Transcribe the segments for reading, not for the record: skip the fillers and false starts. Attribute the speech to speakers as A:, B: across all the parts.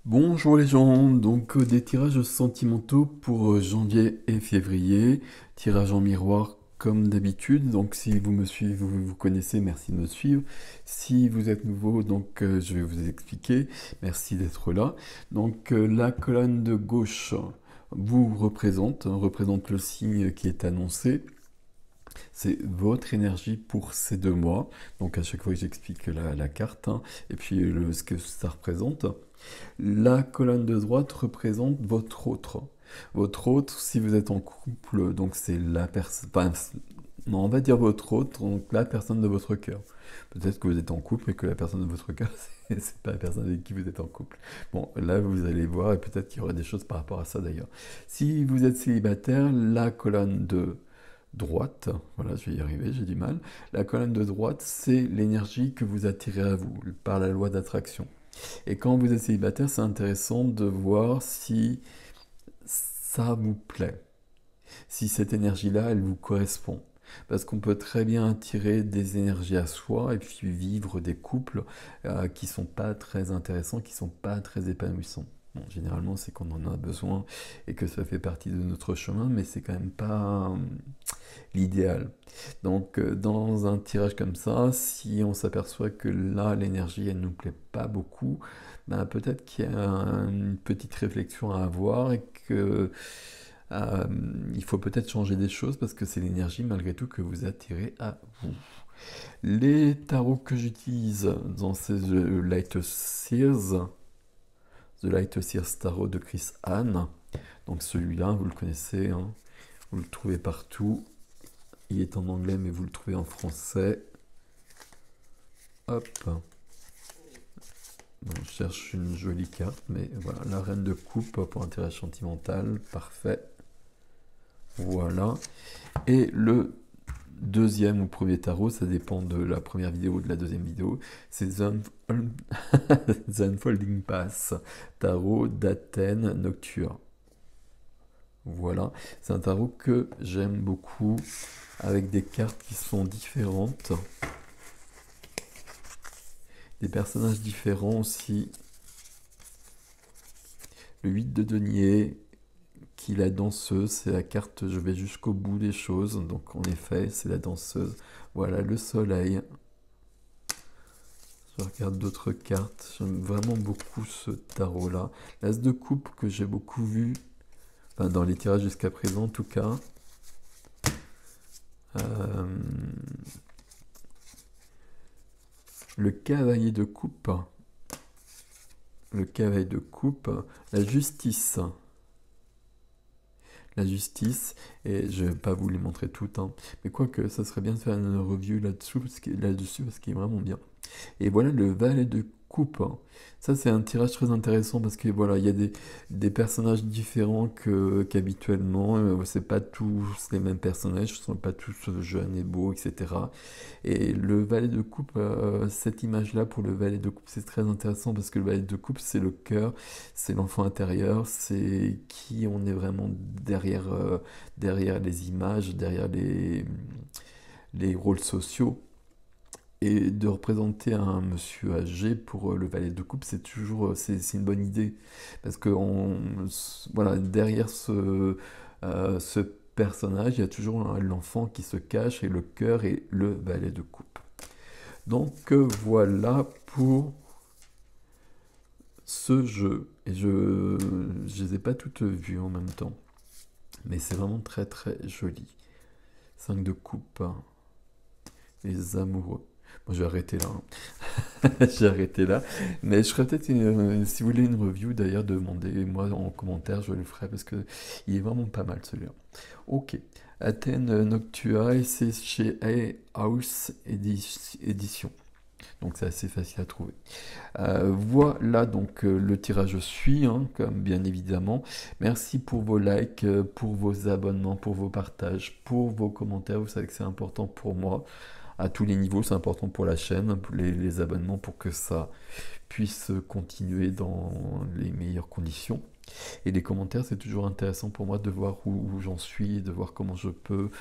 A: Bonjour les gens, donc des tirages sentimentaux pour janvier et février, tirage en miroir comme d'habitude, donc si vous me suivez, vous connaissez, merci de me suivre. Si vous êtes nouveau, donc je vais vous expliquer, merci d'être là. Donc la colonne de gauche vous représente le signe qui est annoncé. C'est votre énergie pour ces 2 mois. Donc à chaque fois j'explique la carte, hein, et puis ce que ça représente. La colonne de droite représente votre autre. Votre autre, si vous êtes en couple, donc c'est la personne... non, on va dire votre autre, donc la personne de votre cœur. Peut-être que vous êtes en couple et que la personne de votre cœur, c'est pas la personne avec qui vous êtes en couple. Bon, là, vous allez voir, et peut-être qu'il y aura des choses par rapport à ça d'ailleurs. Si vous êtes célibataire, la colonne de droite, voilà, je vais y arriver, j'ai du mal. La colonne de droite, c'est l'énergie que vous attirez à vous par la loi d'attraction. Et quand vous êtes célibataire, c'est intéressant de voir si ça vous plaît, si cette énergie-là, elle vous correspond. Parce qu'on peut très bien attirer des énergies à soi et puis vivre des couples qui sont pas très intéressants, qui sont pas très épanouissants. Bon, généralement, c'est qu'on en a besoin et que ça fait partie de notre chemin, mais c'est quand même pas l'idéal. Donc, dans un tirage comme ça, si on s'aperçoit que là, l'énergie, elle ne nous plaît pas beaucoup, ben, peut-être qu'il y a une petite réflexion à avoir et que euh, il faut peut-être changer des choses parce que c'est l'énergie malgré tout que vous attirez à vous. Les tarots que j'utilise dans ces Light Sears, The Light Sears Tarot de Chris Hahn, donc celui-là, vous le connaissez, hein, vous le trouvez partout. Il est en anglais, mais vous le trouvez en français. Hop. Bon, je cherche une jolie carte, mais voilà, la reine de coupe pour intérêt sentimental, parfait. Voilà. Et le deuxième ou premier tarot, ça dépend de la première vidéo ou de la deuxième vidéo, c'est The Unfolding Pass, tarot d'Athènes Nocturne. Voilà, c'est un tarot que j'aime beaucoup, avec des cartes qui sont différentes, des personnages différents aussi. Le 8 de denier, qui est la danseuse, c'est la carte je vais jusqu'au bout des choses, donc en effet c'est la danseuse. Voilà le soleil. Je regarde d'autres cartes, j'aime vraiment beaucoup ce tarot là. L'as de coupe que j'ai beaucoup vu, enfin, dans les tirages jusqu'à présent en tout cas. Le cavalier de coupe, le cavalier de coupe, la justice. La justice, et je vais pas vous les montrer toutes, hein, mais quoique ça serait bien de faire une review là-dessus parce qu'il est vraiment bien. Et voilà le valet de coupe. Ça, c'est un tirage très intéressant parce que voilà, il y a des personnages différents qu'habituellement. C'est pas tous les mêmes personnages, ils sont pas tous jeunes et beaux, etc. Et le valet de coupe, cette image-là pour le valet de coupe, c'est très intéressant parce que le valet de coupe, c'est le cœur, c'est l'enfant intérieur, c'est qui on est vraiment derrière les images, derrière les rôles sociaux. Et de représenter un monsieur âgé pour le valet de coupe, c'est toujours c'est une bonne idée. Parce que voilà, derrière ce personnage, il y a toujours l'enfant qui se cache et le cœur et le valet de coupe. Donc voilà pour ce jeu. Et je ne les ai pas toutes vues en même temps. Mais c'est vraiment très très joli. 5 de coupe. Hein. Les amoureux. Bon, je vais arrêter là. Hein. J'ai arrêté là. Mais je ferai peut-être, si vous voulez une review d'ailleurs, demandez-moi en commentaire, je le ferai parce que il est vraiment pas mal celui-là. Ok. Athènes Noctua, et c'est chez House Édition. Donc c'est assez facile à trouver. Voilà donc le tirage suit, hein, comme bien évidemment. Merci pour vos likes, pour vos abonnements, pour vos partages, pour vos commentaires. Vous savez que c'est important pour moi. À tous les niveaux, c'est important pour la chaîne, pour les abonnements, pour que ça puisse continuer dans les meilleures conditions. Et les commentaires, c'est toujours intéressant pour moi de voir où j'en suis, de voir comment je peux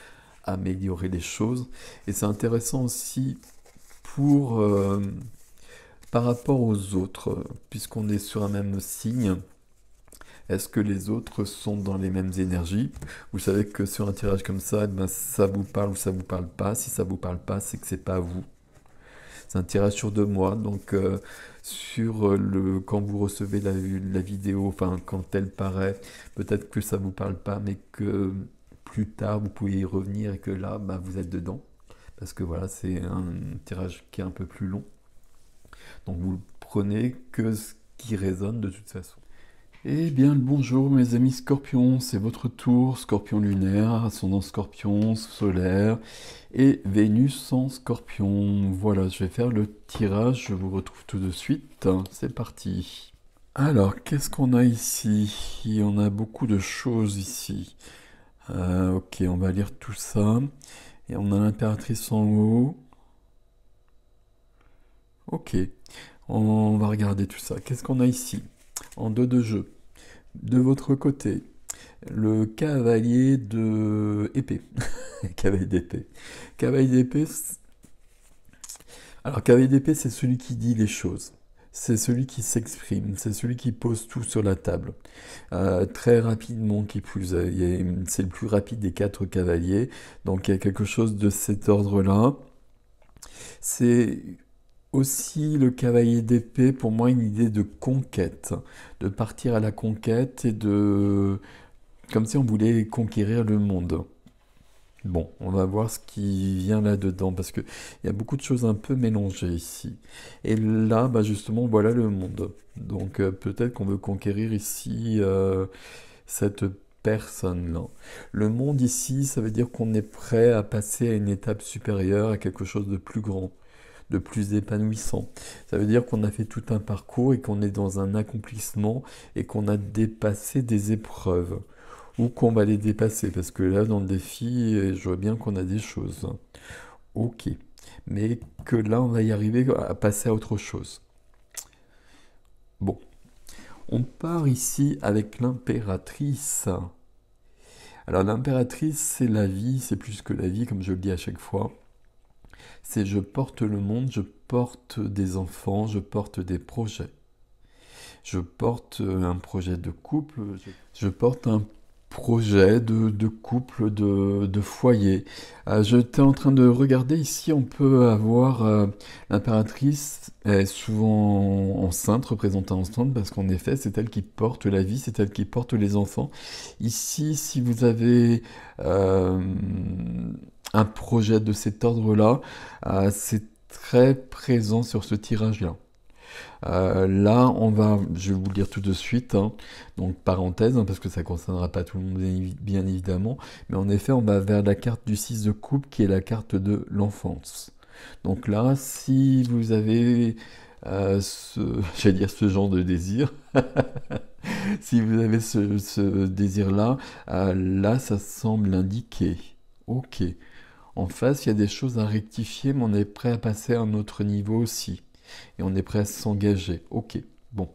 A: améliorer les choses. Et c'est intéressant aussi pour par rapport aux autres, puisqu'on est sur un même signe, est-ce que les autres sont dans les mêmes énergies? Vous savez que sur un tirage comme ça, eh ben, ça vous parle ou ça vous parle pas. Si ça vous parle pas, c'est que c'est pas vous. C'est un tirage sur 2 mois, donc quand vous recevez la vidéo, enfin quand elle paraît, peut-être que ça vous parle pas, mais que plus tard vous pouvez y revenir et que là, bah, vous êtes dedans. Parce que voilà, c'est un tirage qui est un peu plus long. Donc vous prenez que ce qui résonne de toute façon. Eh bien, le bonjour mes amis Scorpions, c'est votre tour, Scorpion lunaire, ascendant Scorpion, solaire et Vénus en Scorpion. Voilà, je vais faire le tirage, je vous retrouve tout de suite, c'est parti. Alors, qu'est-ce qu'on a ici? On a beaucoup de choses ici. Ok, on va lire tout ça. Et on a l'impératrice en haut. Ok, on va regarder tout ça. Qu'est-ce qu'on a ici? En dos de jeu. De votre côté, le cavalier de épée. Cavalier d'épée. Cavalier d'épée. Alors, cavalier d'épée, c'est celui qui dit les choses. C'est celui qui s'exprime. C'est celui qui pose tout sur la table. Très rapidement, qui plus est. C'est le plus rapide des 4 cavaliers. Donc, il y a quelque chose de cet ordre-là. C'est aussi le cavalier d'épée, pour moi, une idée de conquête, de partir à la conquête et comme si on voulait conquérir le monde. Bon, on va voir ce qui vient là-dedans, parce qu'il y a beaucoup de choses un peu mélangées ici. Et là, bah justement, voilà le monde. Donc peut-être qu'on veut conquérir ici cette personne-là. Le monde ici, ça veut dire qu'on est prêt à passer à une étape supérieure, à quelque chose de plus grand, de plus épanouissant. Ça veut dire qu'on a fait tout un parcours et qu'on est dans un accomplissement et qu'on a dépassé des épreuves. Ou qu'on va les dépasser, parce que là, dans le défi, je vois bien qu'on a des choses. Ok. Mais que là, on va y arriver à passer à autre chose. Bon. On part ici avec l'impératrice. Alors, l'impératrice, c'est la vie, c'est plus que la vie, comme je le dis à chaque fois. C'est je porte le monde, je porte des enfants, je porte des projets. Je porte un projet de couple, je porte un projet de couple, de foyer. J'étais en train de regarder ici, on peut avoir l'impératrice est souvent enceinte, représentée enceinte, parce qu'en effet, c'est elle qui porte la vie, c'est elle qui porte les enfants. Ici, si vous avez un projet de cet ordre-là, c'est très présent sur ce tirage-là. Là, je vais vous le dire tout de suite, hein. Donc parenthèse, hein, parce que ça ne concernera pas tout le monde bien évidemment, mais en effet, on va vers la carte du 6 de coupe qui est la carte de l'enfance. Donc là, si vous avez j'allais dire ce genre de désir, si vous avez ce désir-là, là, ça semble indiquer. Ok. En face, il y a des choses à rectifier, mais on est prêt à passer à un autre niveau aussi. Et on est prêt à s'engager. Ok, bon.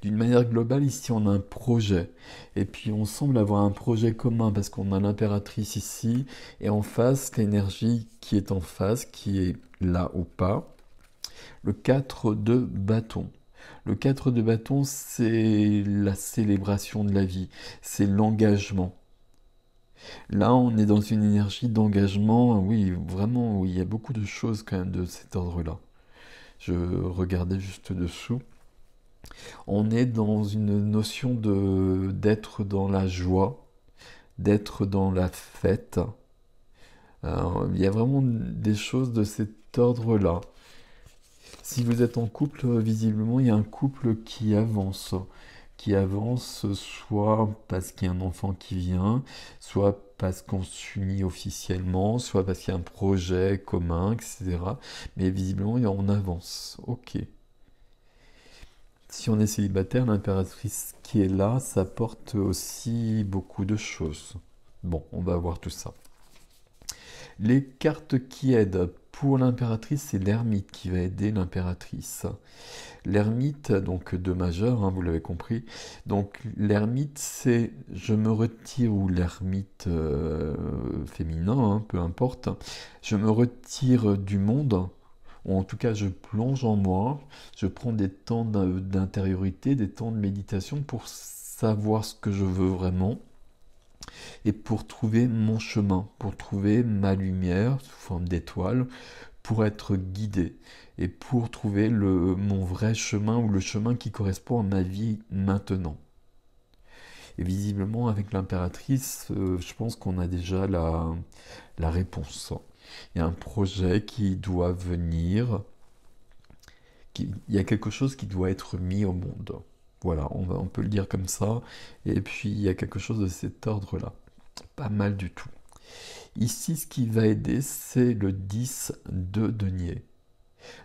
A: D'une manière globale, ici, on a un projet. Et puis, on semble avoir un projet commun parce qu'on a l'impératrice ici. Et en face, l'énergie qui est en face, qui est là ou pas. Le 4 de bâton. Le 4 de bâton, c'est la célébration de la vie. C'est l'engagement. Là, on est dans une énergie d'engagement. Oui, vraiment, oui, il y a beaucoup de choses quand même de cet ordre-là. Je regardais juste dessous. On est dans une notion d'être dans la joie, d'être dans la fête. Il y a vraiment des choses de cet ordre-là. Si vous êtes en couple, visiblement, il y a un couple qui avance. Qui avance soit parce qu'il y a un enfant qui vient, soit parce qu'on s'unit officiellement, soit parce qu'il y a un projet commun, etc. Mais visiblement, on avance. Ok. Si on est célibataire, l'impératrice qui est là, ça porte aussi beaucoup de choses. Bon, on va voir tout ça. Les cartes qui aident pour l'impératrice, c'est l'ermite qui va aider l'impératrice. L'ermite, donc de majeur, hein, vous l'avez compris. Donc l'ermite, c'est je me retire, ou l'ermite féminin, hein, peu importe. Je me retire du monde, ou en tout cas je plonge en moi, je prends des temps d'intériorité, des temps de méditation pour savoir ce que je veux vraiment et pour trouver mon chemin, pour trouver ma lumière sous forme d'étoile, pour être guidé et pour trouver mon vrai chemin ou le chemin qui correspond à ma vie maintenant. Et visiblement, avec l'impératrice, je pense qu'on a déjà la réponse. Il y a un projet qui doit venir, il y a quelque chose qui doit être mis au monde. Voilà, on peut le dire comme ça. Et puis, il y a quelque chose de cet ordre-là. Pas mal du tout. Ici, ce qui va aider, c'est le 10 de denier.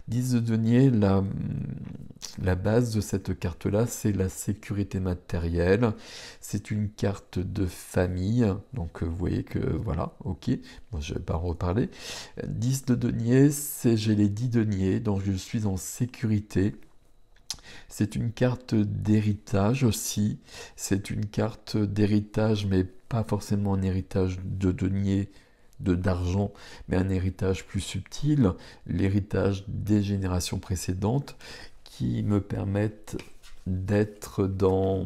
A: 10 de denier, la base de cette carte-là, c'est la sécurité matérielle. C'est une carte de famille. Donc, vous voyez que, voilà, ok. Bon, je ne vais pas en reparler. 10 de denier, c'est j'ai les 10 deniers, donc je suis en sécurité. C'est une carte d'héritage aussi. C'est une carte d'héritage, mais pas forcément un héritage de denier, d'argent, mais un héritage plus subtil, l'héritage des générations précédentes qui me permettent d'être de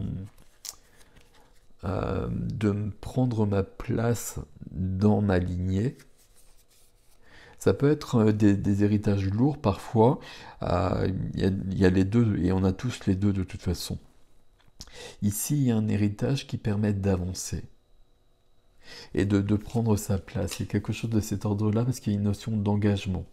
A: me prendre ma place dans ma lignée. Ça peut être des héritages lourds parfois. Il y a les deux et on a tous les deux de toute façon. Ici, il y a un héritage qui permet d'avancer et de prendre sa place. Il y a quelque chose de cet ordre-là parce qu'il y a une notion d'engagement.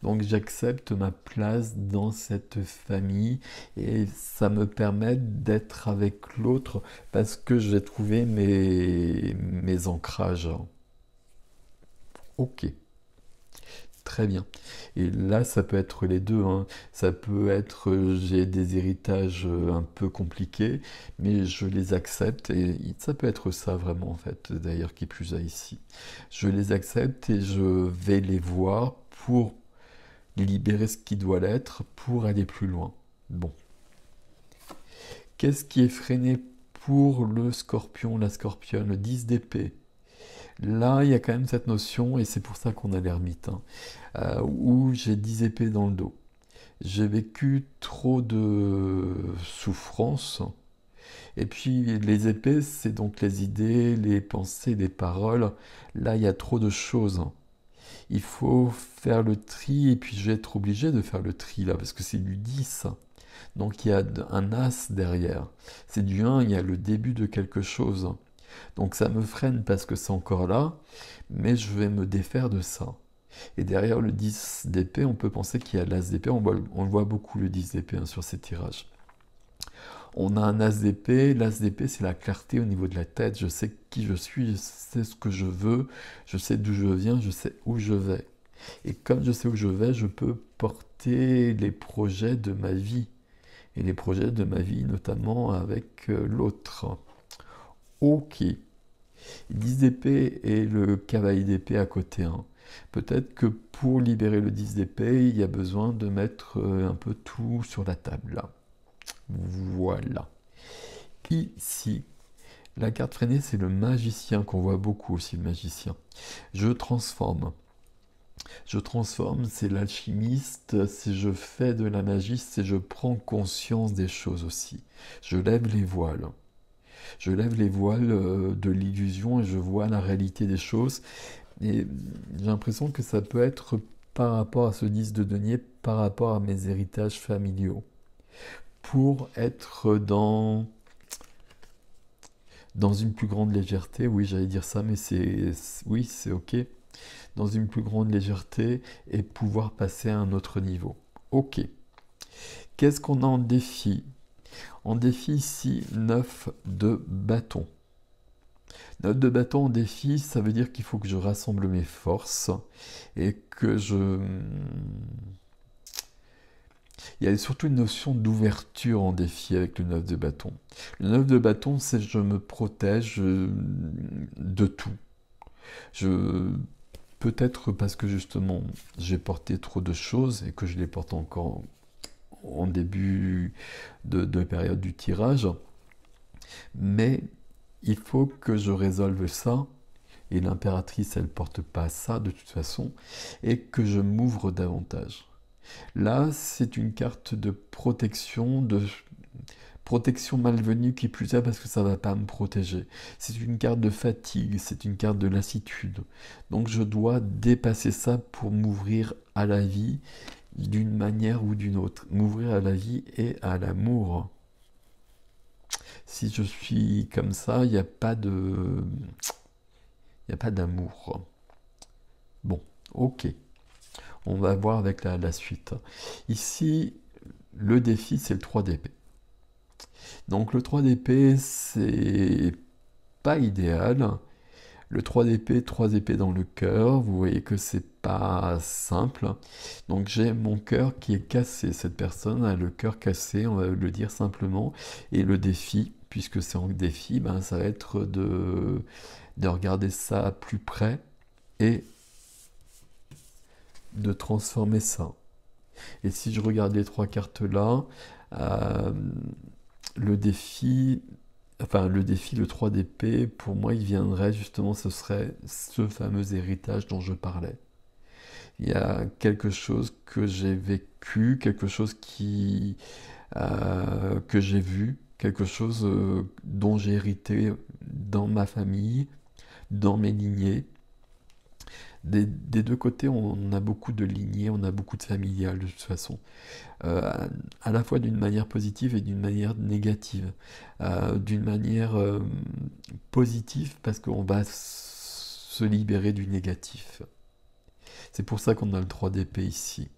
A: Donc j'accepte ma place dans cette famille et ça me permet d'être avec l'autre parce que j'ai trouvé mes ancrages. Ok. Très bien. Et là, ça peut être les deux, hein. Ça peut être, j'ai des héritages un peu compliqués, mais je les accepte. Et ça peut être ça vraiment, en fait, d'ailleurs, qui plus a ici. Je les accepte et je vais les voir pour libérer ce qui doit l'être, pour aller plus loin. Bon. Qu'est-ce qui est freiné pour le scorpion, la scorpionne, le 10 d'épée? Là, il y a quand même cette notion, et c'est pour ça qu'on a l'ermite, hein, où j'ai 10 épées dans le dos. J'ai vécu trop de souffrances, et puis les épées, c'est donc les idées, les pensées, les paroles. Là, il y a trop de choses. Il faut faire le tri, et puis je vais être obligé de faire le tri là, parce que c'est du 10. Donc il y a un as derrière. C'est du 1, il y a le début de quelque chose. Donc ça me freine parce que c'est encore là, mais je vais me défaire de ça. Et derrière le 10 d'épée, on peut penser qu'il y a l'as d'épée. On le voit beaucoup le 10 d'épée hein, sur ces tirages. On a un as d'épée. L'as d'épée, c'est la clarté au niveau de la tête. Je sais qui je suis, je sais ce que je veux, je sais d'où je viens, je sais où je vais. Et comme je sais où je vais, je peux porter les projets de ma vie. Et les projets de ma vie, notamment avec l'autre. Ok. 10 d'épée et le cavalier d'épée à côté. Hein. Peut-être que pour libérer le 10 d'épée, il y a besoin de mettre un peu tout sur la table. Là. Voilà. Ici, la carte freinée, c'est le magicien qu'on voit beaucoup aussi, le magicien. Je transforme. Je transforme, c'est l'alchimiste, c'est je fais de la magie, c'est je prends conscience des choses aussi. Je lève les voiles. Je lève les voiles de l'illusion et je vois la réalité des choses. Et j'ai l'impression que ça peut être par rapport à ce 10 de denier, par rapport à mes héritages familiaux. Pour être dans une plus grande légèreté, oui j'allais dire ça, mais oui c'est ok. Dans une plus grande légèreté et pouvoir passer à un autre niveau. Ok. Qu'est-ce qu'on a en défi? En défi ici, 9 de bâton. 9 de bâton en défi, ça veut dire qu'il faut que je rassemble mes forces et que je... Il y a surtout une notion d'ouverture en défi avec le 9 de bâton. Le 9 de bâton, c'est je me protège de tout. Peut-être parce que justement j'ai porté trop de choses et que je les porte encore en début de période du tirage. Mais il faut que je résolve ça, et l'impératrice, elle porte pas ça de toute façon, et que je m'ouvre davantage. Là, c'est une carte de protection malvenue qui plus est parce que ça ne va pas me protéger. C'est une carte de fatigue, c'est une carte de lassitude. Donc je dois dépasser ça pour m'ouvrir à la vie d'une manière ou d'une autre. M'ouvrir à la vie et à l'amour. Si je suis comme ça, il n'y a pas de... Il n'y a pas d'amour. Bon, ok. On va voir avec la suite. Ici, le défi, c'est le 3 d'épée. Donc le 3 d'épée, c'est pas idéal. Le 3 d'épée, 3 épées dans le cœur, vous voyez que c'est pas simple. Donc j'ai mon cœur qui est cassé. Cette personne a le cœur cassé, on va le dire simplement. Et le défi, puisque c'est un défi, ben, ça va être de regarder ça à plus près et de transformer ça. Et si je regarde les 3 cartes là, euh, le défi, le 3 d'épée, pour moi, il viendrait justement, ce serait ce fameux héritage dont je parlais. Il y a quelque chose que j'ai vécu, quelque chose que j'ai vu, quelque chose dont j'ai hérité dans ma famille, dans mes lignées. Des deux côtés, on a beaucoup de lignées, on a beaucoup de familiales de toute façon. À la fois d'une manière positive et d'une manière négative. D'une manière positive parce qu'on va se libérer du négatif. C'est pour ça qu'on a le 3 d'épée ici.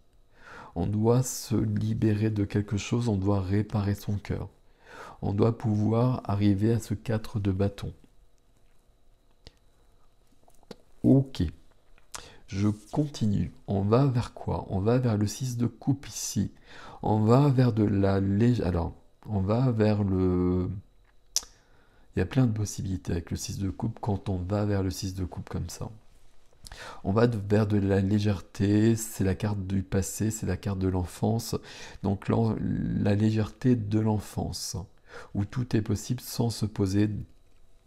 A: On doit se libérer de quelque chose, on doit réparer son cœur. On doit pouvoir arriver à ce 4 de bâton. Ok. Je continue. On va vers quoi? On va vers le 6 de coupe ici. On va vers de la légère... Alors, on va vers le... Il y a plein de possibilités avec le 6 de coupe quand on va vers le 6 de coupe comme ça. On va vers de la légèreté, c'est la carte du passé, c'est la carte de l'enfance. Donc la légèreté de l'enfance, où tout est possible sans se poser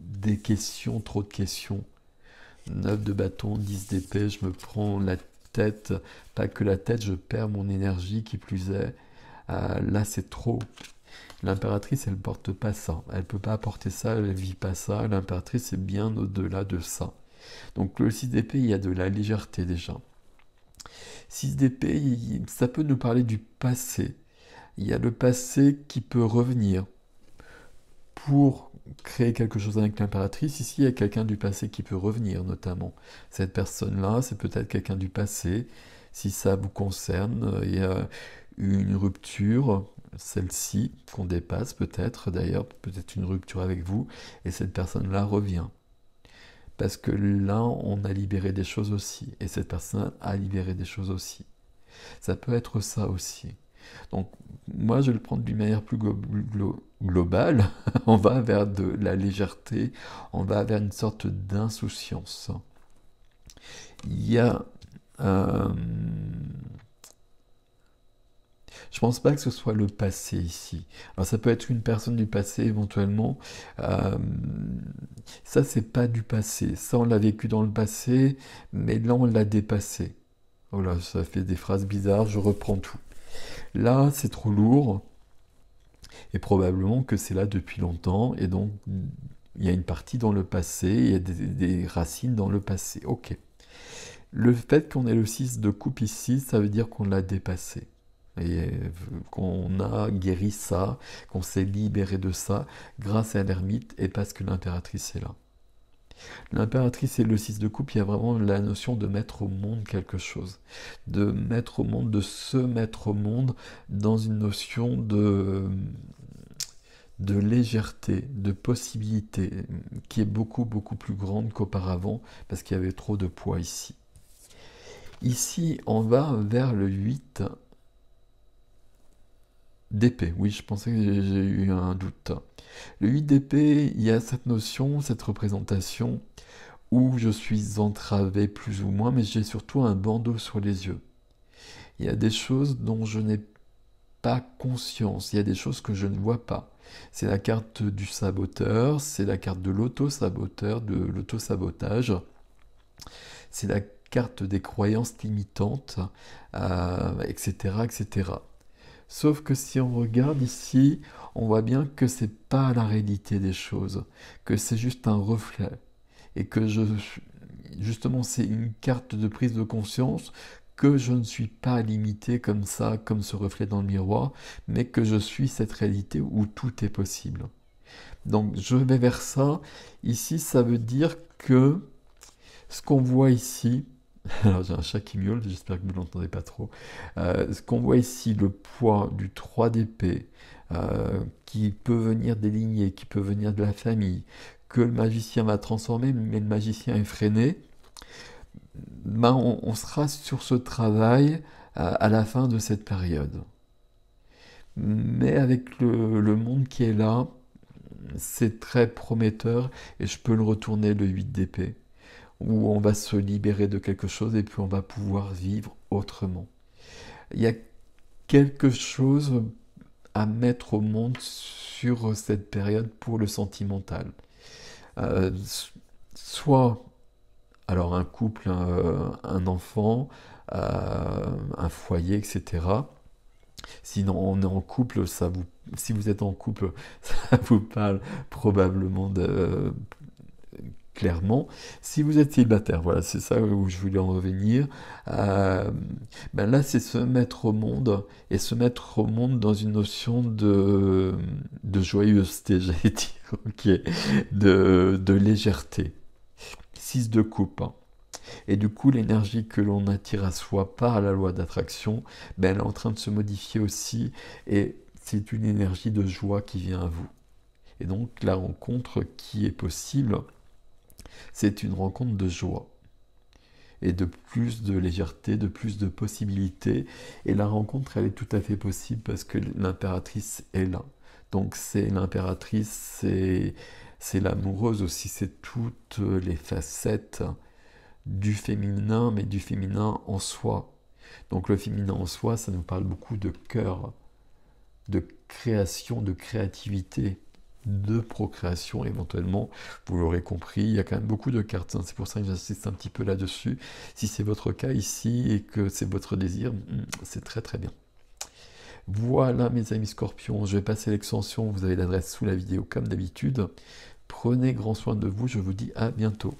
A: des questions, trop de questions. 9 de bâton, 10 d'épée, je me prends la tête, pas que la tête, je perds mon énergie qui plus est. Là c'est trop. L'impératrice, elle porte pas ça, elle peut pas apporter ça, elle vit pas ça. L'impératrice est bien au-delà de ça. Donc le 6 d'épée, il y a de la légèreté déjà. 6 d'épée, ça peut nous parler du passé. Il y a le passé qui peut revenir pour créer quelque chose avec l'impératrice. Ici, il y a quelqu'un du passé qui peut revenir, notamment. Cette personne-là, c'est peut-être quelqu'un du passé. Si ça vous concerne, il y a une rupture, celle-ci, qu'on dépasse peut-être, d'ailleurs, peut-être une rupture avec vous, et cette personne-là revient. Parce que là, on a libéré des choses aussi, et cette personne a libéré des choses aussi. Ça peut être ça aussi. Donc, moi, je vais le prendre d'une manière plus globale. On va vers de la légèreté, on va vers une sorte d'insouciance. Il y a... je pense pas que ce soit le passé ici. Alors ça peut être une personne du passé éventuellement. Ça c'est pas du passé. Ça on l'a vécu dans le passé, mais là on l'a dépassé. Oh là, ça fait des phrases bizarres, je reprends tout. Là c'est trop lourd, et probablement que c'est là depuis longtemps, et donc il y a une partie dans le passé, il y a des racines dans le passé. Ok. Le fait qu'on ait le 6 de coupe ici, ça veut dire qu'on l'a dépassé. Et qu'on a guéri ça, qu'on s'est libéré de ça grâce à l'ermite et parce que l'impératrice est là. L'impératrice et le 6 de coupe, il y a vraiment la notion de mettre au monde quelque chose. De mettre au monde, de se mettre au monde dans une notion de légèreté, de possibilité, qui est beaucoup, beaucoup plus grande qu'auparavant parce qu'il y avait trop de poids ici. Ici, on va vers le 8 d'épée. Oui, je pensais que j'ai eu un doute. Le 8 d'épée, il y a cette notion, cette représentation où je suis entravé plus ou moins, mais j'ai surtout un bandeau sur les yeux. Il y a des choses dont je n'ai pas conscience, il y a des choses que je ne vois pas. C'est la carte du saboteur, c'est la carte de l'auto-saboteur, de l'auto-sabotage. C'est la carte des croyances limitantes, etc., etc. Sauf que si on regarde ici, on voit bien que c'est pas la réalité des choses, que c'est juste un reflet, et que justement c'est une carte de prise de conscience que je ne suis pas limité comme ça, comme ce reflet dans le miroir, mais que je suis cette réalité où tout est possible. Donc je vais vers ça. Ici, ça veut dire que ce qu'on voit ici, alors j'ai un chat qui miaule, j'espère que vous ne l'entendez pas trop. Ce qu'on voit ici, le poids du 3 d'épée, qui peut venir des lignées, qui peut venir de la famille, que le magicien va transformer, mais le magicien est freiné, ben on sera sur ce travail à la fin de cette période. Mais avec le monde qui est là, c'est très prometteur et je peux le retourner le 8 d'épée, où on va se libérer de quelque chose et puis on va pouvoir vivre autrement. Il y a quelque chose à mettre au monde sur cette période pour le sentimental. Euh, soit alors un couple, un enfant, un foyer, etc. Sinon, on est en couple, si vous êtes en couple, ça vous parle probablement clairement. Si vous êtes célibataire, voilà, c'est ça où je voulais en revenir. Euh, ben là, c'est se mettre au monde, et se mettre au monde dans une notion de joyeuseté, j'allais dire, ok, de légèreté. 6 de coupe, hein. Et du coup, l'énergie que l'on attire à soi par la loi d'attraction, ben, elle est en train de se modifier aussi, et c'est une énergie de joie qui vient à vous. Et donc, la rencontre qui est possible, c'est une rencontre de joie, et de plus de légèreté, de plus de possibilités. Et la rencontre, elle est tout à fait possible parce que l'impératrice est là. Donc, c'est l'impératrice, c'est l'amoureuse aussi, c'est toutes les facettes du féminin, mais du féminin en soi. Donc le féminin en soi, ça nous parle beaucoup de cœur, de création, de créativité, de procréation éventuellement. Vous l'aurez compris, il y a quand même beaucoup de cartes, hein. C'est pour ça que j'insiste un petit peu là-dessus. Si c'est votre cas ici et que c'est votre désir, c'est très très bien. Voilà mes amis scorpions, je vais passer l'extension, vous avez l'adresse sous la vidéo comme d'habitude. Prenez grand soin de vous, je vous dis à bientôt.